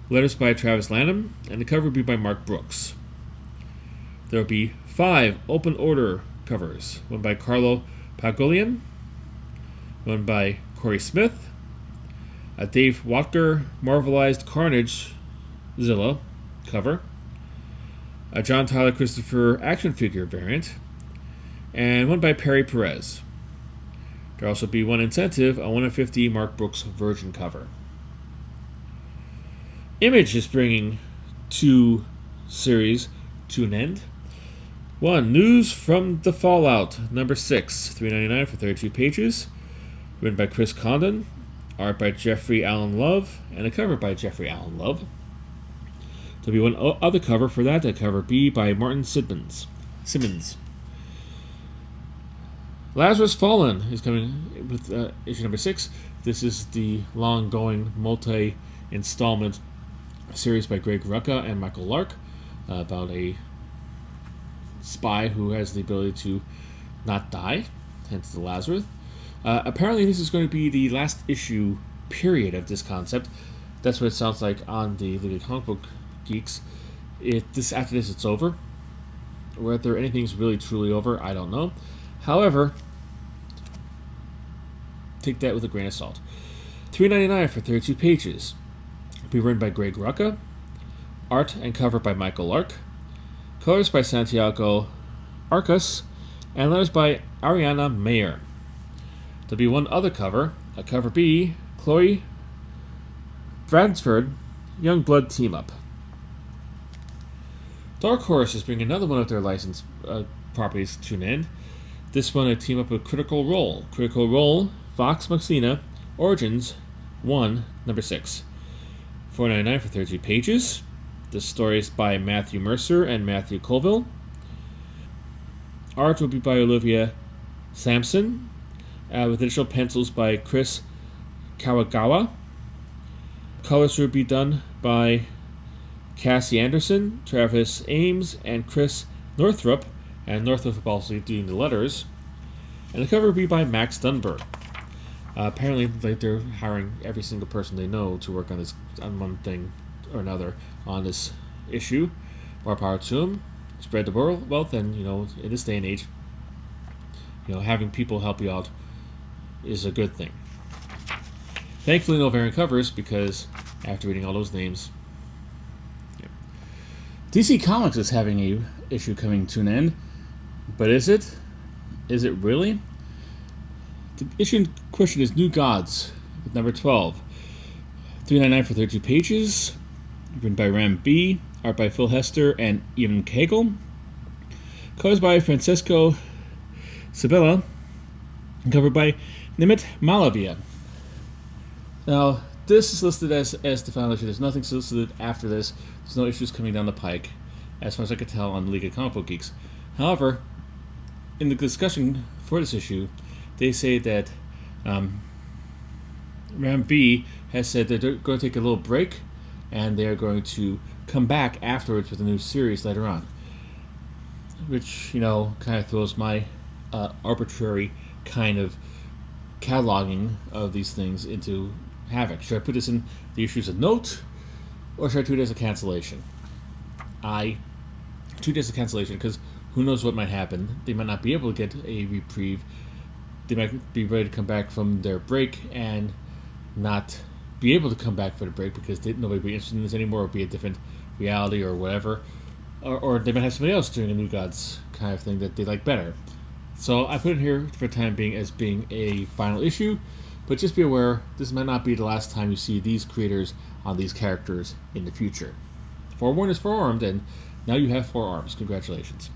Letters by Travis Lanham. And the cover will be by Mark Brooks. There will be 5 open order covers. One by Carlo Pagolian. One by Corey Smith. A Dave Watker Marvelized Carnage Zilla cover. A John Tyler Christopher action figure variant. And one by Perry Perez. There'll also be 1 incentive, a 150 Mark Brooks Virgin cover. Image is bringing 2 series to an end. 1, News from the Fallout, number 6, $3.99 for 32 pages. Written by Chris Condon, art by Jeffrey Allen Love, and a cover by Jeffrey Allen Love. There'll be 1 other cover for that cover B by Martin Simmons. Lazarus Fallen is coming with issue number 6. This is the long-going multi-installment series by Greg Rucka and Michael Lark about a spy who has the ability to not die, hence the Lazarus. Apparently this is going to be the last issue period of this concept. That's what it sounds like on the League of Comic Book Geeks. After this it's over. Whether anything's really truly over, I don't know. However, take that with a grain of salt. $3.99 for 32 pages. It'll be written by Greg Rucka. Art and cover by Michael Lark. Colors by Santiago Arcas. And letters by Ariana Mayer. There'll be 1 other cover, a cover B, Chloe Bransford, Young Blood Team Up. Dark Horse is bringing another one of their licensed properties to an end. This one I team up with Critical Role. Critical Role, Vox Machina, Origins 1, number 6. $4.99 for 32 pages. The story is by Matthew Mercer and Matthew Colville. Art will be by Olivia Sampson, with additional pencils by Chris Kawagawa. Colors will be done by Cassie Anderson, Travis Ames, and Chris Northrup, and Northrup will also be doing the letters. And the cover will be by Max Dunbar. Apparently, they're hiring every single person they know to work on one thing or another on this issue. More power to them. Spread the wealth, and in this day and age, having people help you out is a good thing. Thankfully, no variant covers, because after reading all those names, DC Comics is having a issue coming to an end, but is it? Is it really? The issue in question is New Gods, with number 12. $3.99 for 32 pages. Written by Ram B. Art by Phil Hester and Ian Cagle. Colors by Francesco Sabella. And covered by Nimit Malavia. Now, this is listed as the final issue. There's nothing listed after this. There's no issues coming down the pike, as far as I could tell on the League of Comic Book Geeks. However, in the discussion for this issue, they say that Ram V has said that they're going to take a little break, and they're going to come back afterwards with a new series later on. Which, kind of throws my arbitrary kind of cataloging of these things into havoc. Should I put this in the issue as a note, or should I treat it as a cancellation? I treat it as a cancellation because who knows what might happen. They might not be able to get a reprieve. They might be ready to come back from their break and not be able to come back for the break because nobody will be interested in this anymore, or be a different reality or whatever. Or they might have somebody else doing a New Gods kind of thing that they like better. So I put it here for the time being as being a final issue, but just be aware, this might not be the last time you see these creators on these characters in the future. Forewarned is forearmed, and now you have 4 arms. Congratulations.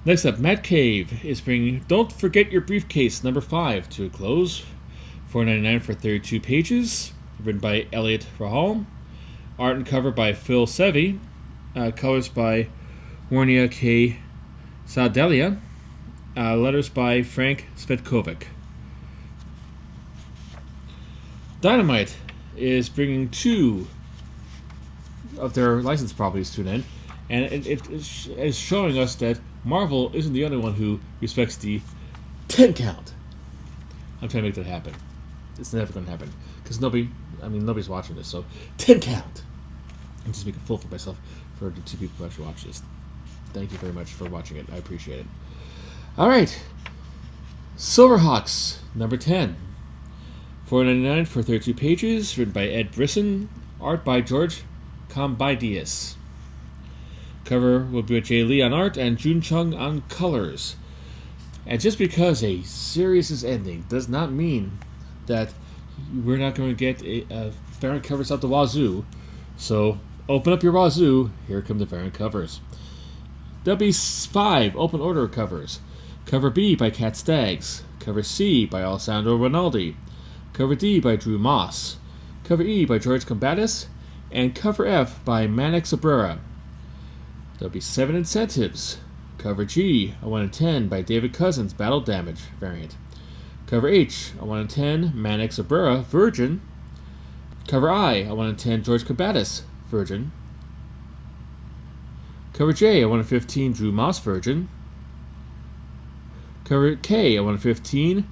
Next up, Matt Cave is bringing Don't Forget Your Briefcase, number 5, to a close. $4.99 for 32 pages. Written by Elliot Rahal. Art and cover by Phil Sevi. Colors by Warnia K. Saudelia. Letters by Frank Svetkovic. Dynamite is bringing 2 of their licensed properties to an end, and it is showing us that Marvel isn't the only one who respects the 10 count. I'm trying to make that happen. It's never going to happen because nobody's watching this, so 10 count. I'm just making a fool for myself for the 2 people who actually watch this. Thank you very much for watching it. I appreciate it. All right, Silverhawks, number 10. $4.99 for 32 pages, written by Ed Brisson, art by George Kambidius. Cover will be with Jay Lee on art and Jun Chung on colors. And just because a series is ending does not mean that we're not going to get variant covers out the wazoo. So open up your wazoo. Here come the variant covers. There'll be 5 open order covers. Cover B by Cat Staggs. Cover C by Alessandro Rinaldi. Cover D by Drew Moss. Cover E by George Combatis. And Cover F by Mannix Abrera. There'll be 7 incentives. Cover G, a 1 in 10 by David Cousins, Battle Damage variant. Cover H, a 1 in 10, Mannix Abrera, Virgin. Cover I, a 1 in 10, George Combatis, Virgin. Cover J, a 1 in 15, Drew Moss, Virgin. Cover K, a 1 in 15,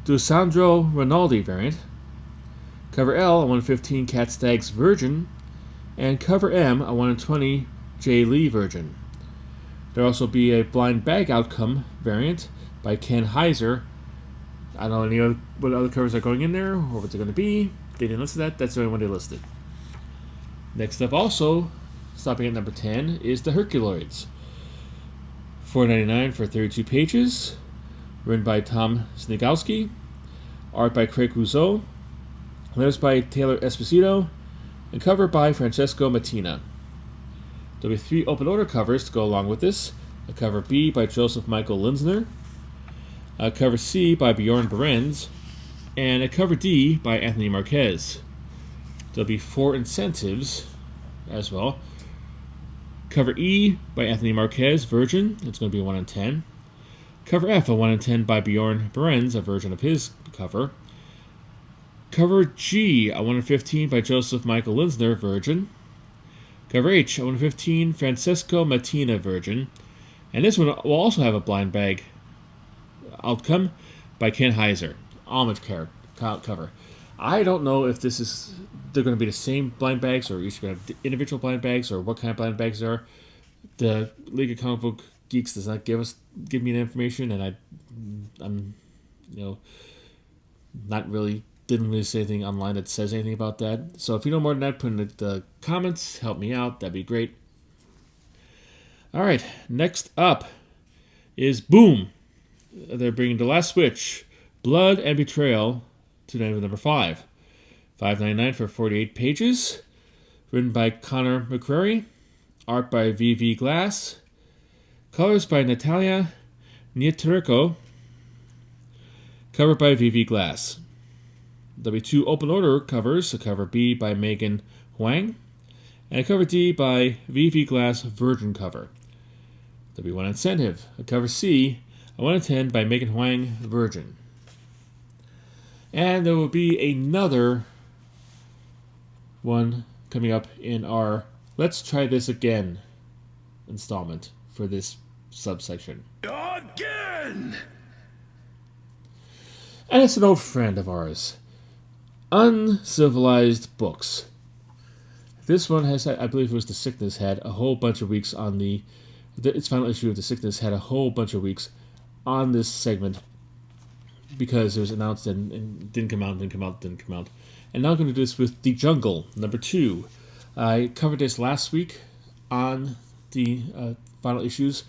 D'Alessandro Rinaldi variant. Cover L, a 1 in 15, Cat Staggs, Virgin. And Cover M, a 1 in 20, Jay Lee, Virgin. There'll also be a blind bag outcome variant by Ken Heiser. I don't know what other covers are going in there or what they're going to be. They didn't list that. That's the only one they listed. Next up, also stopping at number 10, is the Herculoids. $4.99 for 32 pages. Written by Tom Snigowski. Art by Craig Rousseau. Letters by Taylor Esposito. And cover by Francesco Mattina. There'll be 3 open order covers to go along with this, a cover B by Joseph Michael Linsner, a cover C by Bjorn Berens, and a cover D by Anthony Marquez. There'll be 4 incentives as well. Cover E by Anthony Marquez, Virgin. It's going to be a 1 in 10. Cover F, a 1 in 10 by Bjorn Berens, a version of his cover. Cover G, a 1 in 15 by Joseph Michael Linsner, Virgin. Cover H, a 1 in 15, Francesco Mattina, Virgin. And this one will also have a blind bag outcome by Ken Heiser, homage cover. I don't know if they're going to be the same blind bags, or each going to have individual blind bags, or what kind of blind bags there are. The League of Comic Book Geeks does not give me the information, and I'm didn't really say anything online that says anything about that. So if you know more than that, put in the comments, help me out, that'd be great. All right, next up is Boom. They're bringing The Last Switch, Blood and Betrayal to number 5. $5.99 for 48 pages. Written by Connor McCrary. Art by V.V. Glass. Colors by Natalia Nietreko. Cover by V.V. Glass. There'll be 2 open order covers. A cover B by Megan Huang. And a cover D by V.V. Glass Virgin cover. There'll be 1 incentive. A cover C, a 1 in 10 by Megan Huang Virgin. And there will be another one coming up in our Let's Try This Again installment for this subsection. Again! And it's an old friend of ours. Uncivilized Books. This one has, I believe it was The Sickness, had a whole bunch of weeks on its final issue of The Sickness had a whole bunch of weeks on this segment because it was announced and didn't come out. And now I'm going to do this with The Jungle, number 2. I covered this last week on the final issues,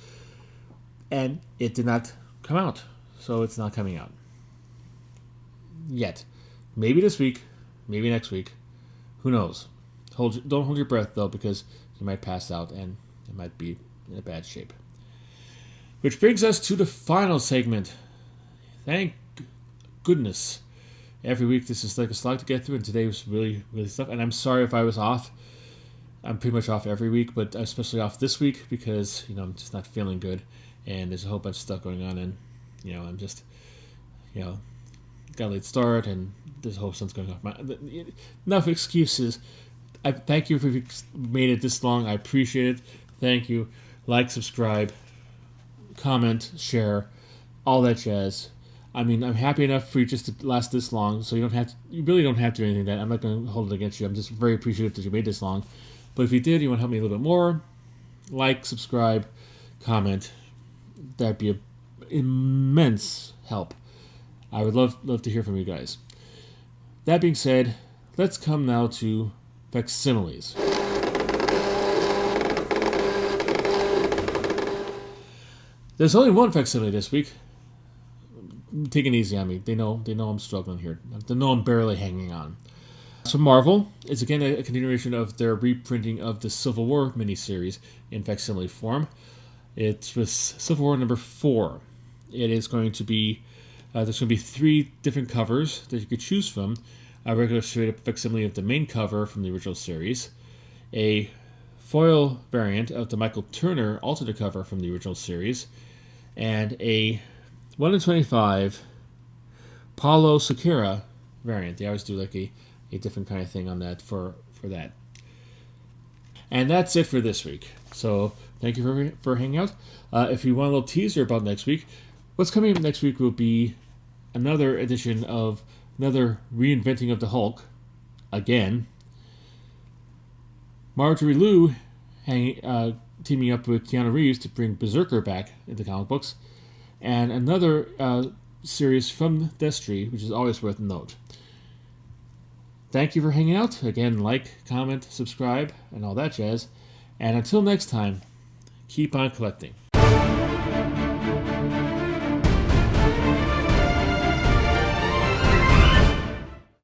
and it did not come out. So it's not coming out yet. Maybe this week, maybe next week. Who knows? Don't hold your breath, though, because you might pass out and it might be in a bad shape. Which brings us to the final segment. Thank goodness. Every week this is like a slog to get through, and today was really, really tough. And I'm sorry if I was off. I'm pretty much off every week, but I'm especially off this week because, I'm just not feeling good. And there's a whole bunch of stuff going on, and, I'm just, got a late start, and there's a whole bunch going on. Enough excuses. I thank you for made it this long. I appreciate it. Thank you. Like, subscribe, comment, share, all that jazz. I mean, I'm happy enough for you just to last this long, so you really don't have to do anything that. I'm not going to hold it against you. I'm just very appreciative that you made this long. But if you did, you want to help me a little bit more, like, subscribe, comment. That'd be an immense help. I would love to hear from you guys. That being said, let's come now to facsimiles. There's only one facsimile this week. Take it easy on me. They know I'm struggling here. They know I'm barely hanging on. So Marvel is again a continuation of their reprinting of the Civil War miniseries in facsimile form. It was Civil War number 4. It is going to be there's going to be 3 different covers that you could choose from. A regular straight-up facsimile of the main cover from the original series, a foil variant of the Michael Turner alternate cover from the original series, and a 1 in 25 Paulo Siqueira variant. They always do like a different kind of thing on that for that. And that's it for this week. So thank you for hanging out. If you want a little teaser about next week, what's coming up next week will be another edition of another reinventing of the Hulk, again. Marjorie Liu teaming up with Keanu Reeves to bring Berserker back into comic books, and another series from Destry, which is always worth a note. Thank you for hanging out. Again, like, comment, subscribe, and all that jazz. And until next time, keep on collecting.